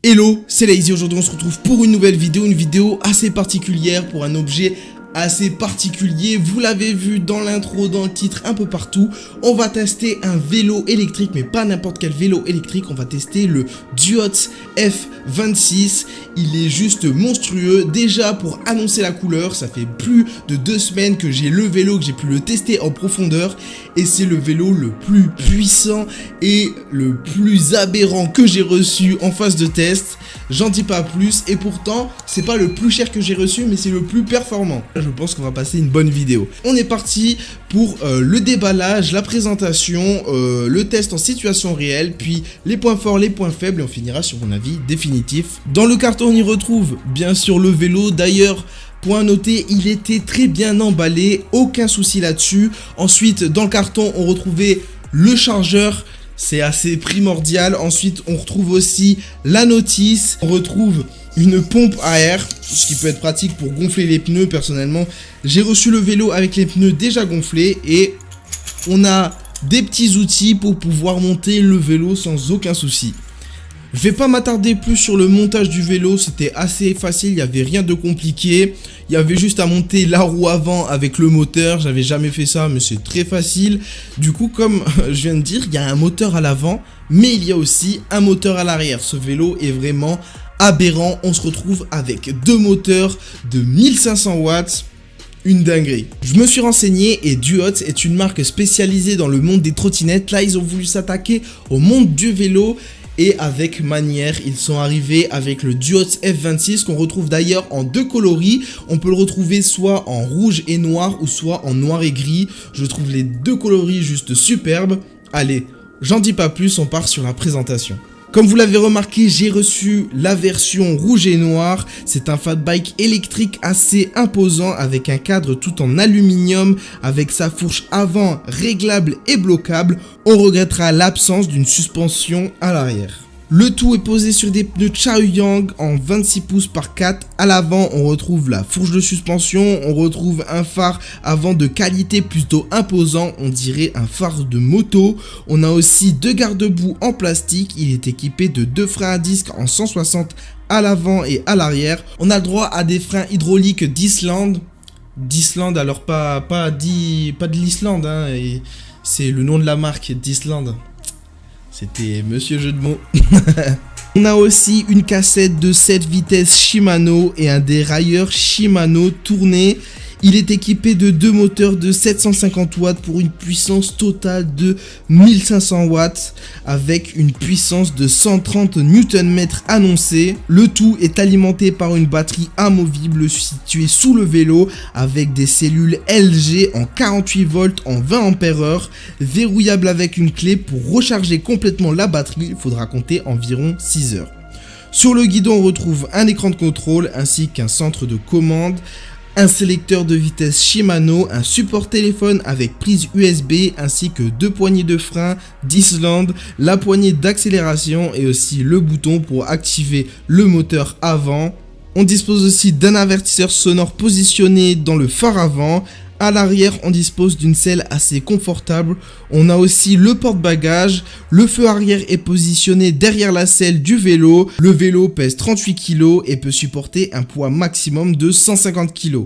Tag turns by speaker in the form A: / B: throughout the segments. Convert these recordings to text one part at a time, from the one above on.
A: Hello, c'est Lazy. Aujourd'hui on se retrouve pour une nouvelle vidéo assez particulière pour un objet assez particulier. Vous l'avez vu dans l'intro, dans le titre, un peu partout. On va tester un vélo électrique, mais pas n'importe quel vélo électrique. On va tester le Duot F26. Il est juste monstrueux. Déjà pour annoncer la couleur, ça fait plus de 2 semaines que j'ai le vélo, que j'ai pu le tester en profondeur. Et c'est le vélo le plus puissant et le plus aberrant que j'ai reçu en phase de test. J'en dis pas plus. Et pourtant, c'est pas le plus cher que j'ai reçu, mais c'est le plus performant. Je pense qu'on va passer une bonne vidéo. On est parti pour le déballage, la présentation, le test en situation réelle, puis les points forts, les points faibles, et on finira sur mon avis définitif. Dans le carton, on y retrouve bien sûr le vélo. D'ailleurs, point noté, il était très bien emballé, aucun souci là-dessus. Ensuite, dans le carton, on retrouvait le chargeur. C'est assez primordial. Ensuite, on retrouve aussi la notice. On retrouve une pompe à air, ce qui peut être pratique pour gonfler les pneus. Personnellement, j'ai reçu le vélo avec les pneus déjà gonflés et on a des petits outils pour pouvoir monter le vélo sans aucun souci. Je vais pas m'attarder plus sur le montage du vélo, c'était assez facile, il n'y avait rien de compliqué. Il y avait juste à monter la roue avant avec le moteur, j'avais jamais fait ça mais c'est très facile. Du coup, comme je viens de dire, il y a un moteur à l'avant, mais il y a aussi un moteur à l'arrière. Ce vélo est vraiment aberrant, on se retrouve avec 2 moteurs de 1500 watts. Une dinguerie. Je me suis renseigné et Duot est une marque spécialisée dans le monde des trottinettes. Là, ils ont voulu s'attaquer au monde du vélo. Et avec manière, ils sont arrivés avec le Duot F26 qu'on retrouve d'ailleurs en 2 coloris. On peut le retrouver soit en rouge et noir ou soit en noir et gris. Je trouve les 2 coloris juste superbes. Allez, j'en dis pas plus, on part sur la présentation. Comme vous l'avez remarqué, j'ai reçu la version rouge et noir. C'est un fat bike électrique assez imposant avec un cadre tout en aluminium, avec sa fourche avant réglable et bloquable. On regrettera l'absence d'une suspension à l'arrière. Le tout est posé sur des pneus Chaoyang en 26 pouces par 4. À l'avant, on retrouve la fourche de suspension, on retrouve un phare avant de qualité plutôt imposant, on dirait un phare de moto. On a aussi 2 garde-boue en plastique, il est équipé de 2 freins à disque en 160 à l'avant et à l'arrière. On a le droit à des freins hydrauliques d'Islande. D'Islande, alors pas de l'Islande, hein, c'est le nom de la marque d'Islande. C'était monsieur jeu de mots. On a aussi une cassette de 7 vitesses Shimano et un dérailleur Shimano tourné. Il est équipé de 2 moteurs de 750 watts pour une puissance totale de 1500 watts avec une puissance de 130 Nm annoncée. Le tout est alimenté par une batterie amovible située sous le vélo avec des cellules LG en 48 volts en 20 ampères-heure, verrouillable avec une clé pour recharger complètement la batterie. Il faudra compter environ 6 heures. Sur le guidon, on retrouve un écran de contrôle ainsi qu'un centre de commande. Un sélecteur de vitesse Shimano, un support téléphone avec prise USB ainsi que 2 poignées de frein d'Islande, la poignée d'accélération et aussi le bouton pour activer le moteur avant. On dispose aussi d'un avertisseur sonore positionné dans le phare avant. À l'arrière, on dispose d'une selle assez confortable. On a aussi le porte-bagages. Le feu arrière est positionné derrière la selle du vélo. Le vélo pèse 38 kg et peut supporter un poids maximum de 150 kg.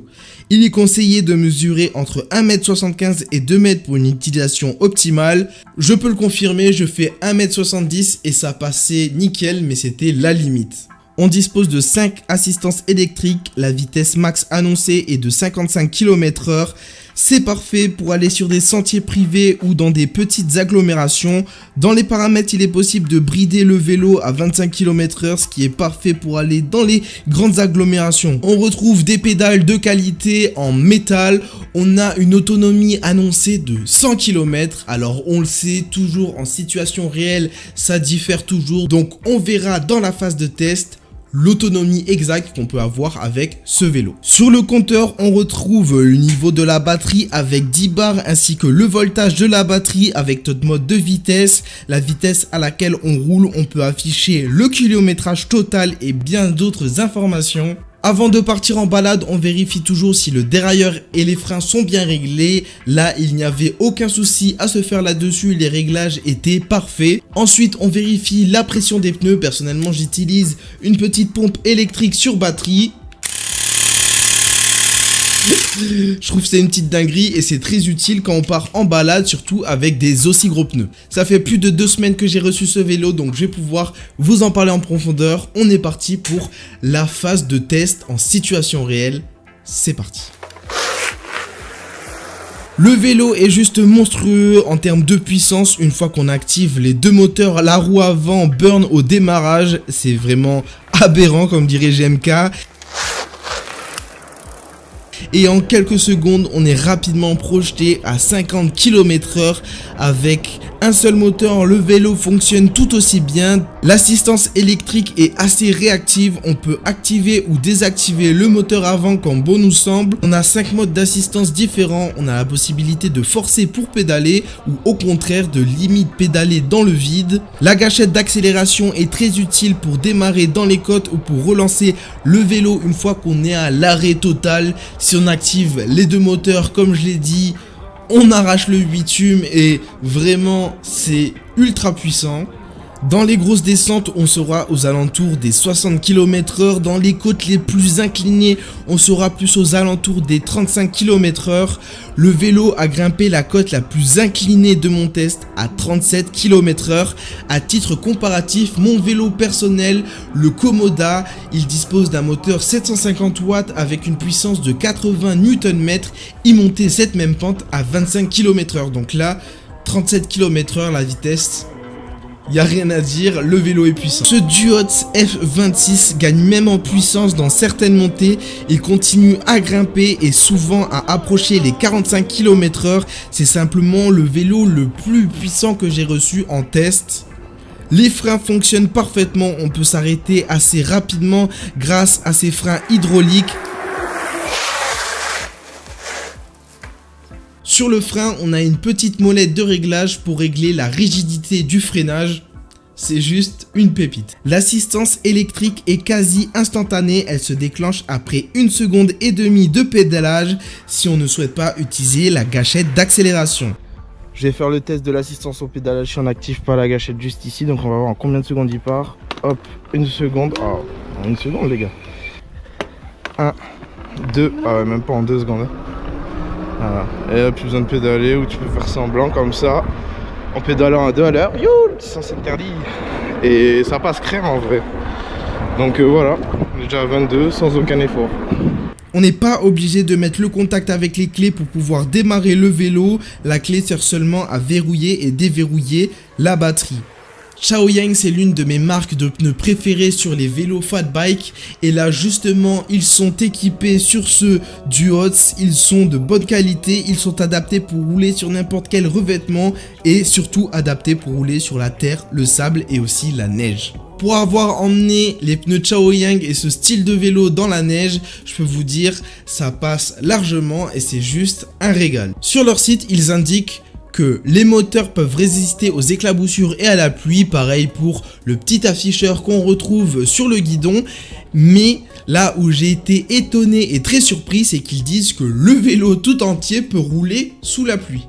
A: Il est conseillé de mesurer entre 1m75 et 2 m pour une utilisation optimale. Je peux le confirmer, je fais 1m70 et ça passait nickel, mais c'était la limite. On dispose de 5 assistances électriques, la vitesse max annoncée est de 55 km/h. C'est parfait pour aller sur des sentiers privés ou dans des petites agglomérations. Dans les paramètres, il est possible de brider le vélo à 25 km/h, ce qui est parfait pour aller dans les grandes agglomérations. On retrouve des pédales de qualité en métal. On a une autonomie annoncée de 100 km. Alors on le sait, toujours en situation réelle, ça diffère toujours. Donc on verra dans la phase de test l'autonomie exacte qu'on peut avoir avec ce vélo. Sur le compteur, on retrouve le niveau de la batterie avec 10 bars ainsi que le voltage de la batterie avec notre mode de vitesse, la vitesse à laquelle on roule. On peut afficher le kilométrage total et bien d'autres informations. Avant de partir en balade, on vérifie toujours si le dérailleur et les freins sont bien réglés. Là, il n'y avait aucun souci à se faire là-dessus, les réglages étaient parfaits. Ensuite, on vérifie la pression des pneus. Personnellement, j'utilise une petite pompe électrique sur batterie. Je trouve que c'est une petite dinguerie et c'est très utile quand on part en balade, surtout avec des aussi gros pneus. Ça fait plus de 2 semaines que j'ai reçu ce vélo, donc je vais pouvoir vous en parler en profondeur. On est parti pour la phase de test en situation réelle. C'est parti. Le vélo est juste monstrueux en termes de puissance. Une fois qu'on active les deux moteurs, la roue avant burn au démarrage. C'est vraiment aberrant comme dirait GMK. Et en quelques secondes, on est rapidement projeté à 50 km/h avec un seul moteur. Le vélo fonctionne tout aussi bien. L'assistance électrique est assez réactive. On peut activer ou désactiver le moteur avant quand bon nous semble. On a 5 modes d'assistance différents. On a la possibilité de forcer pour pédaler ou au contraire de limite pédaler dans le vide. La gâchette d'accélération est très utile pour démarrer dans les côtes ou pour relancer le vélo une fois qu'on est à l'arrêt total. Si on active les deux moteurs, comme je l'ai dit, on arrache le bitume et vraiment c'est ultra puissant. Dans les grosses descentes, on sera aux alentours des 60 km/h. Dans les côtes les plus inclinées, on sera plus aux alentours des 35 km/h. Le vélo a grimpé la côte la plus inclinée de mon test à 37 km/h. À titre comparatif, mon vélo personnel, le Komoda, il dispose d'un moteur 750 watts avec une puissance de 80 Nm. Il montait cette même pente à 25 km/h. Donc là, 37 km/h la vitesse. Il n'y a rien à dire, le vélo est puissant. Ce Duotz F26 gagne même en puissance dans certaines montées. Il continue à grimper et souvent à approcher les 45 km/h. C'est simplement le vélo le plus puissant que j'ai reçu en test. Les freins fonctionnent parfaitement. On peut s'arrêter assez rapidement grâce à ces freins hydrauliques. Sur le frein, on a une petite molette de réglage pour régler la rigidité du freinage. C'est juste une pépite. L'assistance électrique est quasi instantanée. Elle se déclenche après 1,5 seconde de pédalage si on ne souhaite pas utiliser la gâchette d'accélération.
B: Je vais faire le test de l'assistance au pédalage si on n'active pas la gâchette juste ici. Donc on va voir en combien de secondes il part. Hop, 1 seconde. Oh, en 1 seconde les gars. 1, 2, ah ouais, même pas en 2 secondes. Voilà. Et là, plus besoin de pédaler ou tu peux faire semblant comme ça en pédalant à 2 à l'heure. Yo, le sens interdit. Et ça passe crème en vrai. Donc voilà, déjà à 22 sans aucun effort.
A: On n'est pas obligé de mettre le contact avec les clés pour pouvoir démarrer le vélo. La clé sert seulement à verrouiller et déverrouiller la batterie. Chaoyang, c'est l'une de mes marques de pneus préférées sur les vélos fat bike. Et là, justement, ils sont équipés sur ce Duotz. Ils sont de bonne qualité. Ils sont adaptés pour rouler sur n'importe quel revêtement. Et surtout adaptés pour rouler sur la terre, le sable et aussi la neige. Pour avoir emmené les pneus Chaoyang et ce style de vélo dans la neige, je peux vous dire, ça passe largement et c'est juste un régal. Sur leur site, ils indiquent que les moteurs peuvent résister aux éclaboussures et à la pluie, pareil pour le petit afficheur qu'on retrouve sur le guidon. Mais là où j'ai été étonné et très surpris, c'est qu'ils disent que le vélo tout entier peut rouler sous la pluie.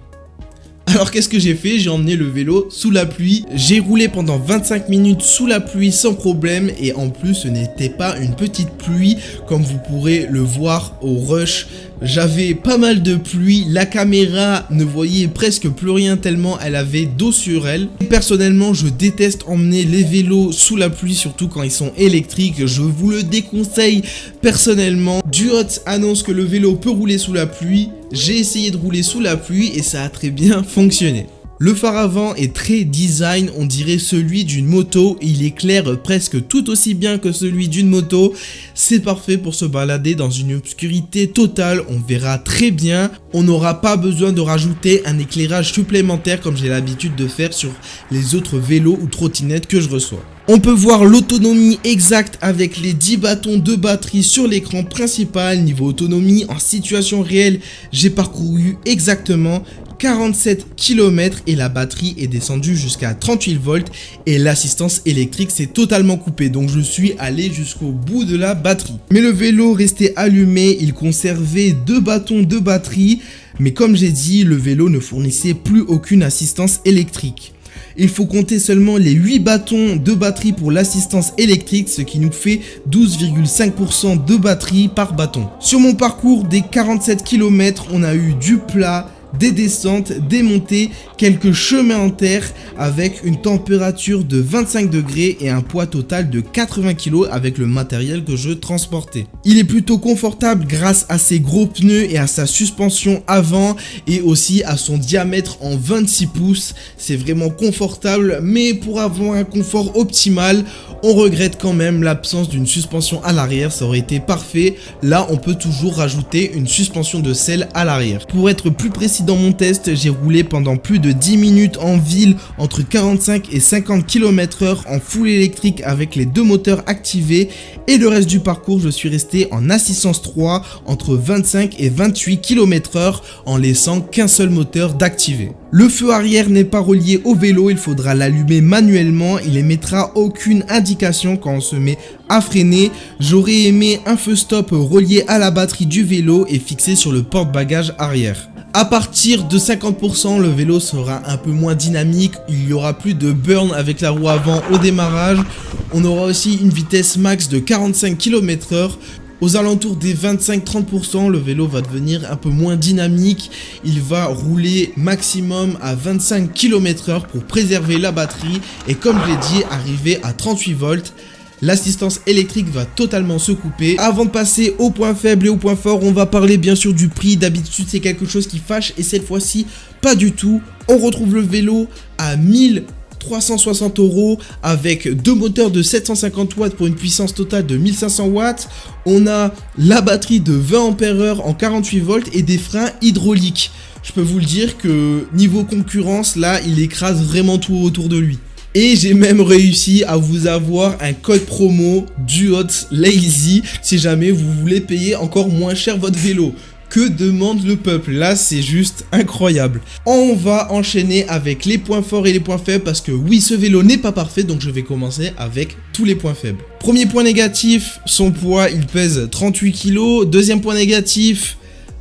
A: Alors qu'est-ce que j'ai fait? J'ai emmené le vélo sous la pluie. J'ai roulé pendant 25 minutes sous la pluie sans problème. Et en plus, ce n'était pas une petite pluie comme vous pourrez le voir au rush. J'avais pas mal de pluie. La caméra ne voyait presque plus rien tellement elle avait d'eau sur elle. Personnellement, je déteste emmener les vélos sous la pluie, surtout quand ils sont électriques. Je vous le déconseille personnellement. Duotz annonce que le vélo peut rouler sous la pluie. J'ai essayé de rouler sous la pluie et ça a très bien fonctionné. Le phare avant est très design, on dirait celui d'une moto. Il éclaire presque tout aussi bien que celui d'une moto. C'est parfait pour se balader dans une obscurité totale, on verra très bien. On n'aura pas besoin de rajouter un éclairage supplémentaire comme j'ai l'habitude de faire sur les autres vélos ou trottinettes que je reçois. On peut voir l'autonomie exacte avec les 10 bâtons de batterie sur l'écran principal. Niveau autonomie, en situation réelle, j'ai parcouru exactement 47 km et la batterie est descendue jusqu'à 38 volts et l'assistance électrique s'est totalement coupée. Donc je suis allé jusqu'au bout de la batterie. Mais le vélo restait allumé, il conservait 2 bâtons de batterie. Mais comme j'ai dit, le vélo ne fournissait plus aucune assistance électrique. Il faut compter seulement les 8 bâtons de batterie pour l'assistance électrique, ce qui nous fait 12,5% de batterie par bâton. Sur mon parcours des 47 km, on a eu du plat, des descentes, des montées, quelques chemins en terre avec une température de 25 degrés et un poids total de 80 kg avec le matériel que je transportais. Il est plutôt confortable grâce à ses gros pneus et à sa suspension avant et aussi à son diamètre en 26 pouces. C'est vraiment confortable, mais pour avoir un confort optimal, on regrette quand même l'absence d'une suspension à l'arrière, ça aurait été parfait. Là, on peut toujours rajouter une suspension de selle à l'arrière. Pour être plus précis dans mon test, j'ai roulé pendant plus de 10 minutes en ville entre 45 et 50 km/h en full électrique avec les 2 moteurs activés et le reste du parcours, je suis resté en assistance 3 entre 25 et 28 km/h en laissant qu'un seul moteur d'activer. Le feu arrière n'est pas relié au vélo, il faudra l'allumer manuellement, il émettra aucune indication quand on se met à freiner. J'aurais aimé un feu stop relié à la batterie du vélo et fixé sur le porte-bagages arrière. À partir de 50%, le vélo sera un peu moins dynamique, il y aura plus de burn avec la roue avant au démarrage. On aura aussi une vitesse max de 45 km/h. Aux alentours des 25-30%, le vélo va devenir un peu moins dynamique. Il va rouler maximum à 25 km/h pour préserver la batterie. Et comme je l'ai dit, arriver à 38 volts. L'assistance électrique va totalement se couper. Avant de passer au point faible et au point fort, on va parler bien sûr du prix. D'habitude, c'est quelque chose qui fâche et cette fois-ci, pas du tout. On retrouve le vélo à 1360 € avec 2 moteurs de 750 watts pour une puissance totale de 1500 watts. On a la batterie de 20 ampères-heure en 48 volts et des freins hydrauliques. Je peux vous le dire que niveau concurrence, là, il écrase vraiment tout autour de lui. Et j'ai même réussi à vous avoir un code promo Duots Lazy si jamais vous voulez payer encore moins cher votre vélo. Que demande le peuple? Là, c'est juste incroyable. On va enchaîner avec les points forts et les points faibles parce que oui, ce vélo n'est pas parfait, donc je vais commencer avec tous les points faibles. Premier point négatif, son poids, il pèse 38 kg. Deuxième point négatif,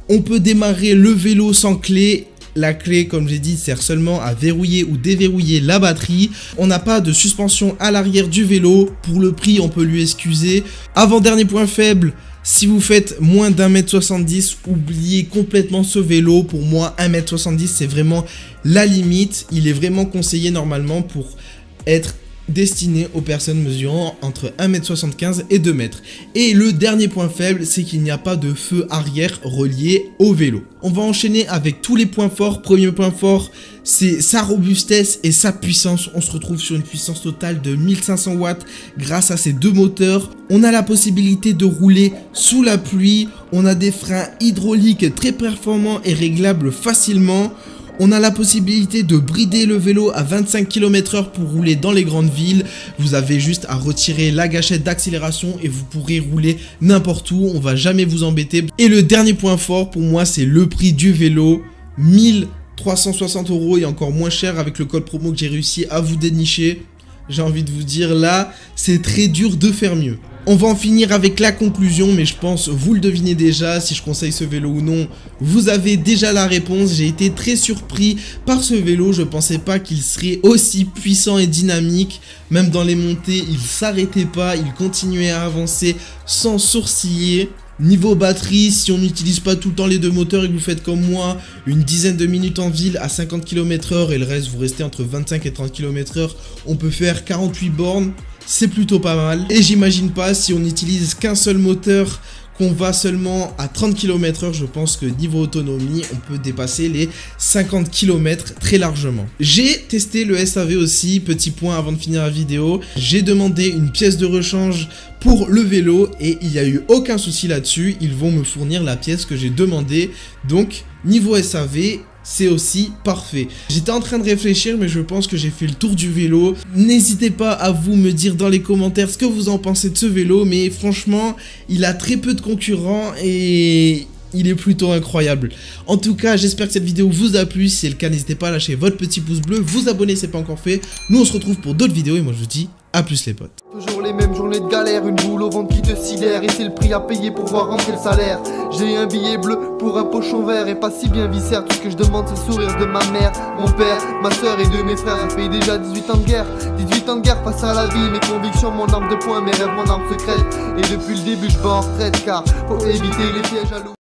A: on peut démarrer le vélo sans clé. La clé, comme j'ai dit, sert seulement à verrouiller ou déverrouiller la batterie. On n'a pas de suspension à l'arrière du vélo. Pour le prix, on peut lui excuser. Avant-dernier point faible, si vous faites moins d'1m70, oubliez complètement ce vélo. Pour moi, 1m70, c'est vraiment la limite. Il est vraiment conseillé normalement pour être destiné aux personnes mesurant entre 1m75 et 2 m. Et le dernier point faible, c'est qu'il n'y a pas de feu arrière relié au vélo. On va enchaîner avec tous les points forts. Premier point fort, c'est sa robustesse et sa puissance. On se retrouve sur une puissance totale de 1500 watts grâce à ces 2 moteurs. On a la possibilité de rouler sous la pluie. On a des freins hydrauliques très performants et réglables facilement. On a la possibilité de brider le vélo à 25 km/h pour rouler dans les grandes villes. Vous avez juste à retirer la gâchette d'accélération et vous pourrez rouler n'importe où. On va jamais vous embêter. Et le dernier point fort pour moi, c'est le prix du vélo. 1360 € et encore moins cher avec le code promo que j'ai réussi à vous dénicher. J'ai envie de vous dire là, c'est très dur de faire mieux. On va en finir avec la conclusion, mais je pense, vous le devinez déjà, si je conseille ce vélo ou non, vous avez déjà la réponse. J'ai été très surpris par ce vélo, je pensais pas qu'il serait aussi puissant et dynamique. Même dans les montées, il s'arrêtait pas, il continuait à avancer sans sourciller. Niveau batterie, si on n'utilise pas tout le temps les 2 moteurs et que vous faites comme moi, une dizaine de minutes en ville à 50 km/h et le reste vous restez entre 25 et 30 km/h, on peut faire 48 bornes, c'est plutôt pas mal. Et j'imagine pas si on n'utilise qu'un seul moteur qu'on va seulement à 30 km/h, je pense que niveau autonomie, on peut dépasser les 50 km très largement. J'ai testé le SAV aussi, petit point avant de finir la vidéo. J'ai demandé une pièce de rechange pour le vélo et il n'y a eu aucun souci là-dessus. Ils vont me fournir la pièce que j'ai demandée. Donc, niveau SAV, c'est aussi parfait. J'étais en train de réfléchir, mais je pense que j'ai fait le tour du vélo. N'hésitez pas à vous me dire dans les commentaires ce que vous en pensez de ce vélo, mais franchement, il a très peu de concurrents et il est plutôt incroyable. En tout cas, j'espère que cette vidéo vous a plu. Si c'est le cas, n'hésitez pas à lâcher votre petit pouce bleu, vous abonner si ce n'est pas encore fait. Nous, on se retrouve pour d'autres vidéos et moi, je vous dis à plus les potes.
C: Toujours les mêmes journées de galère, une boule au ventre qui te sidère. Et c'est le prix à payer pour voir rentrer le salaire. J'ai un billet bleu pour un pochon vert et pas si bien viscère. Tout ce que je demande c'est le sourire de ma mère, mon père, ma soeur et de mes frères. Ça fait déjà 18 ans de guerre, 18 ans de guerre face à la vie. Mes convictions, mon arme de poing, mes rêves, mon arme secrète. Et depuis le début je vais en retraite car faut éviter les pièges à l'eau.